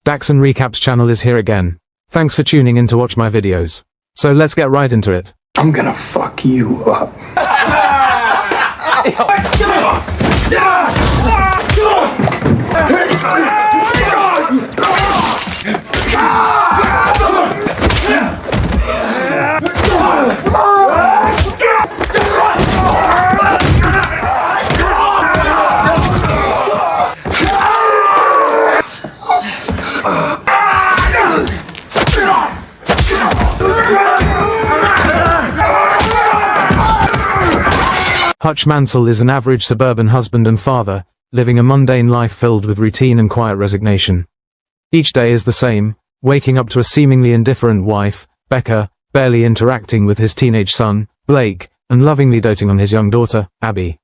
Daxon Recaps channel is here again. Thanks for tuning in to watch my videos. So let's get right into it. I'm gonna fuck you up. Hutch Mansell is an average suburban husband and father, living a mundane life filled with routine and quiet resignation. Each day is the same, waking up to a seemingly indifferent wife, Becca, barely interacting with his teenage son, Blake, and lovingly doting on his young daughter, Abby.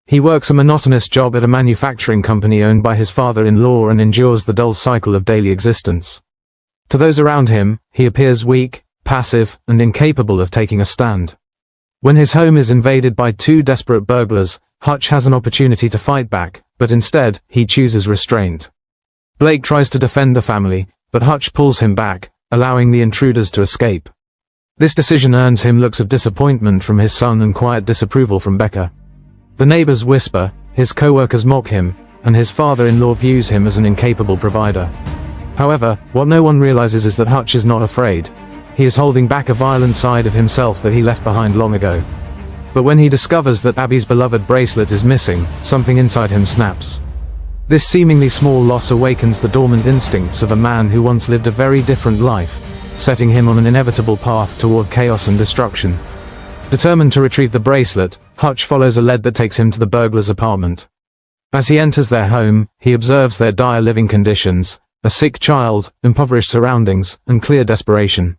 He works a monotonous job at a manufacturing company owned by his father-in-law and endures the dull cycle of daily existence. To those around him, he appears weak, passive, and incapable of taking a stand. When his home is invaded by two desperate burglars, Hutch has an opportunity to fight back, but instead, he chooses restraint. Blake tries to defend the family, but Hutch pulls him back, allowing the intruders to escape. This decision earns him looks of disappointment from his son and quiet disapproval from Becca. The neighbors whisper, his co-workers mock him, and his father-in-law views him as an incapable provider. However, what no one realizes is that Hutch is not afraid. He is holding back a violent side of himself that he left behind long ago. But when he discovers that Abby's beloved bracelet is missing, something inside him snaps. This seemingly small loss awakens the dormant instincts of a man who once lived a very different life, setting him on an inevitable path toward chaos and destruction. Determined to retrieve the bracelet, Hutch follows a lead that takes him to the burglar's apartment. As he enters their home, he observes their dire living conditions, a sick child, impoverished surroundings, and clear desperation.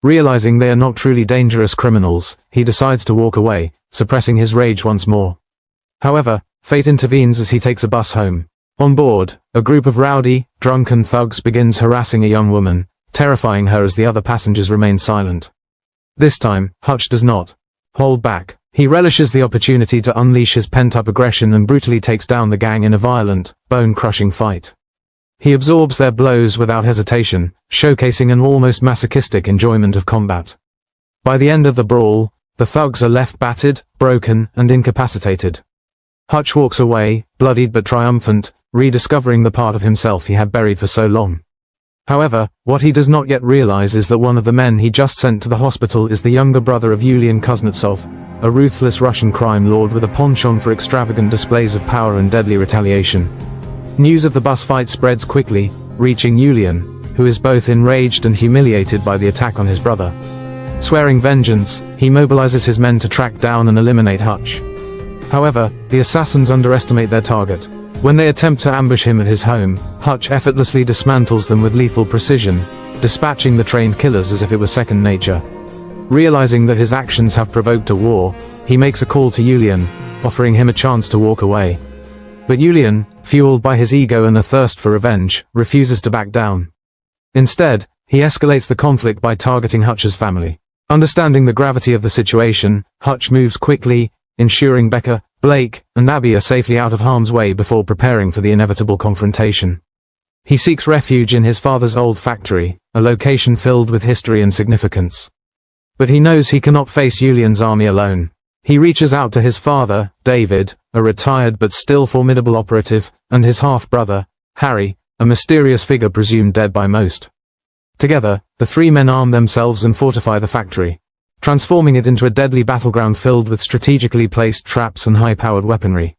Realizing they are not truly dangerous criminals, he decides to walk away, suppressing his rage once more. However, fate intervenes as he takes a bus home. On board, a group of rowdy, drunken thugs begins harassing a young woman, terrifying her as the other passengers remain silent. This time, Hutch does not hold back. He relishes the opportunity to unleash his pent-up aggression and brutally takes down the gang in a violent, bone-crushing fight. He absorbs their blows without hesitation, showcasing an almost masochistic enjoyment of combat. By the end of the brawl, the thugs are left battered, broken, and incapacitated. Hutch walks away, bloodied but triumphant, rediscovering the part of himself he had buried for so long. However, what he does not yet realize is that one of the men he just sent to the hospital is the younger brother of Yulian Kuznetsov, a ruthless Russian crime lord with a penchant for extravagant displays of power and deadly retaliation. News of the bus fight spreads quickly, reaching Yulian, who is both enraged and humiliated by the attack on his brother. Swearing vengeance, he mobilizes his men to track down and eliminate Hutch. However, the assassins underestimate their target. When they attempt to ambush him at his home, Hutch effortlessly dismantles them with lethal precision, dispatching the trained killers as if it were second nature. Realizing that his actions have provoked a war, he makes a call to Yulian, offering him a chance to walk away. But Yulian, fueled by his ego and a thirst for revenge, refuses to back down. Instead, he escalates the conflict by targeting Hutch's family. Understanding the gravity of the situation, Hutch moves quickly, ensuring Becca, Blake, and Abby are safely out of harm's way before preparing for the inevitable confrontation. He seeks refuge in his father's old factory, a location filled with history and significance. But he knows he cannot face Yulian's army alone. He reaches out to his father, David, a retired but still formidable operative, and his half-brother, Harry, a mysterious figure presumed dead by most. Together, the three men arm themselves and fortify the factory, transforming it into a deadly battleground filled with strategically placed traps and high-powered weaponry.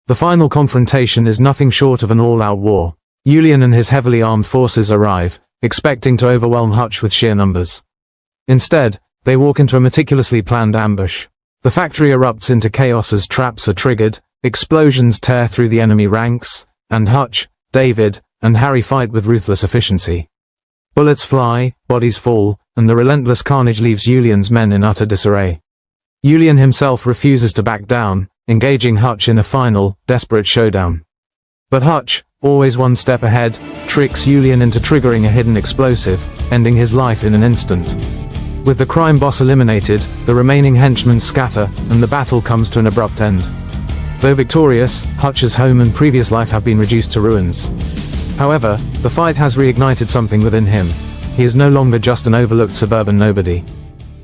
The final confrontation is nothing short of an all-out war. Yulian and his heavily armed forces arrive, expecting to overwhelm Hutch with sheer numbers. Instead, they walk into a meticulously planned ambush. The factory erupts into chaos as traps are triggered, explosions tear through the enemy ranks, and Hutch, David, and Harry fight with ruthless efficiency. Bullets fly, bodies fall, and the relentless carnage leaves Yulian's men in utter disarray. Yulian himself refuses to back down, engaging Hutch in a final, desperate showdown. But Hutch, always one step ahead, tricks Yulian into triggering a hidden explosive, ending his life in an instant. With the crime boss eliminated, the remaining henchmen scatter, and the battle comes to an abrupt end. Though victorious, Hutch's home and previous life have been reduced to ruins. However, the fight has reignited something within him. He is no longer just an overlooked suburban nobody.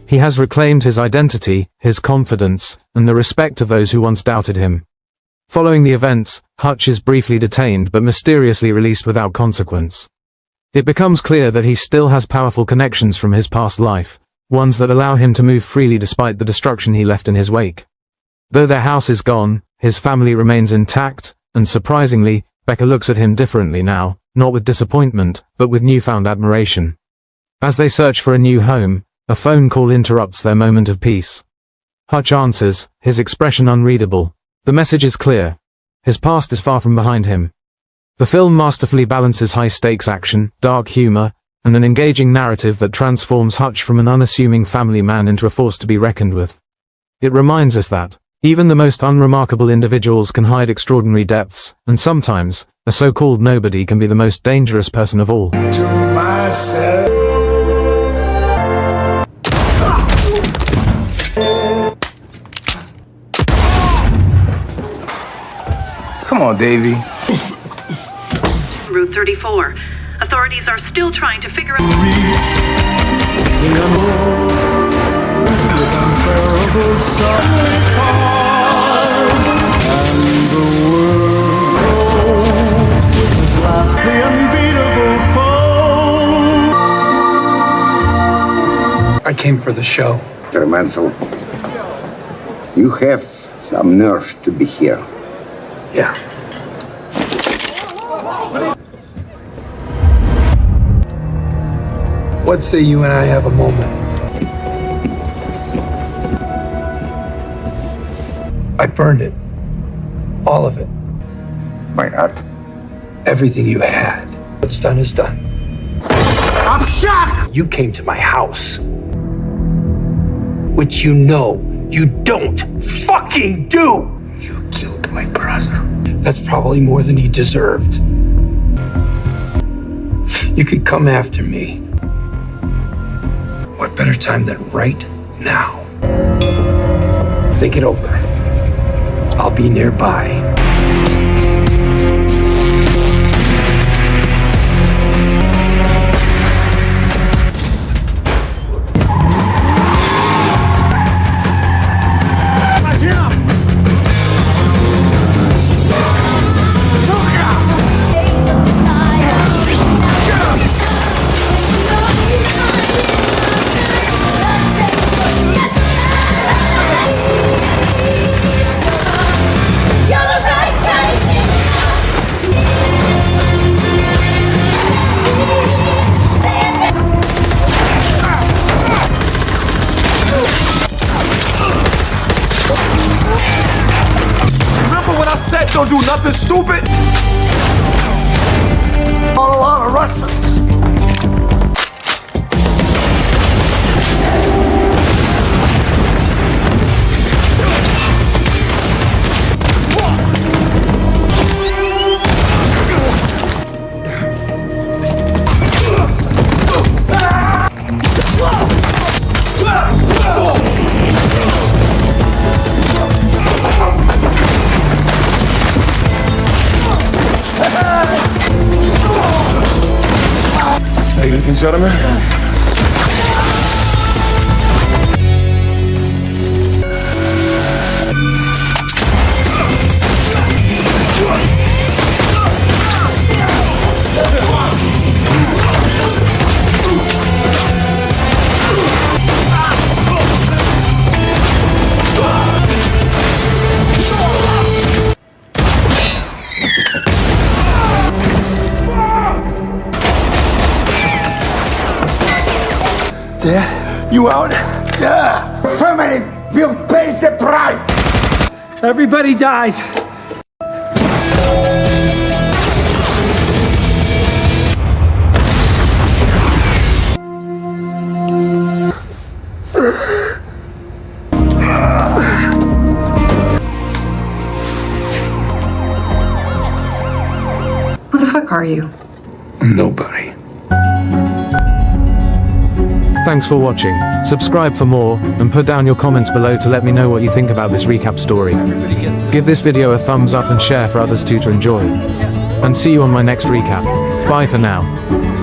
He has reclaimed his identity, his confidence, and the respect of those who once doubted him. Following the events, Hutch is briefly detained but mysteriously released without consequence. It becomes clear that he still has powerful connections from his past life, ones that allow him to move freely despite the destruction he left in his wake. Though their house is gone, his family remains intact, and surprisingly, Becca looks at him differently now, not with disappointment, but with newfound admiration. As they search for a new home, a phone call interrupts their moment of peace. Hutch answers, his expression unreadable. The message is clear. His past is far from behind him. The film masterfully balances high-stakes action, dark humor, and an engaging narrative that transforms Hutch from an unassuming family man into a force to be reckoned with. It reminds us that, even the most unremarkable individuals can hide extraordinary depths, and sometimes, a so-called nobody can be the most dangerous person of all. To myself. Come on, Davy. Route 34. Authorities are still trying to figure out... I came for the show. Mr. Mansell, you have some nerve to be here. Yeah. What say you and I have a moment? I burned it. All of it. My art? Everything you had. What's done is done. I'm shocked! You came to my house. Which you know you don't fucking do! You killed my brother. That's probably more than he deserved. You could come after me. What better time than right now? Think it over. I'll be nearby. Don't do nothing stupid. On a lot of Russians. Ladies and gentlemen. Dad, you out? Yeah! Family will pay the price! Everybody dies. Who the fuck are you? Nobody. Thanks for watching. Subscribe for more, and put down your comments below to let me know what you think about this recap story. Give this video a thumbs up and share for others too to enjoy. and see you on my next recap. Bye for now.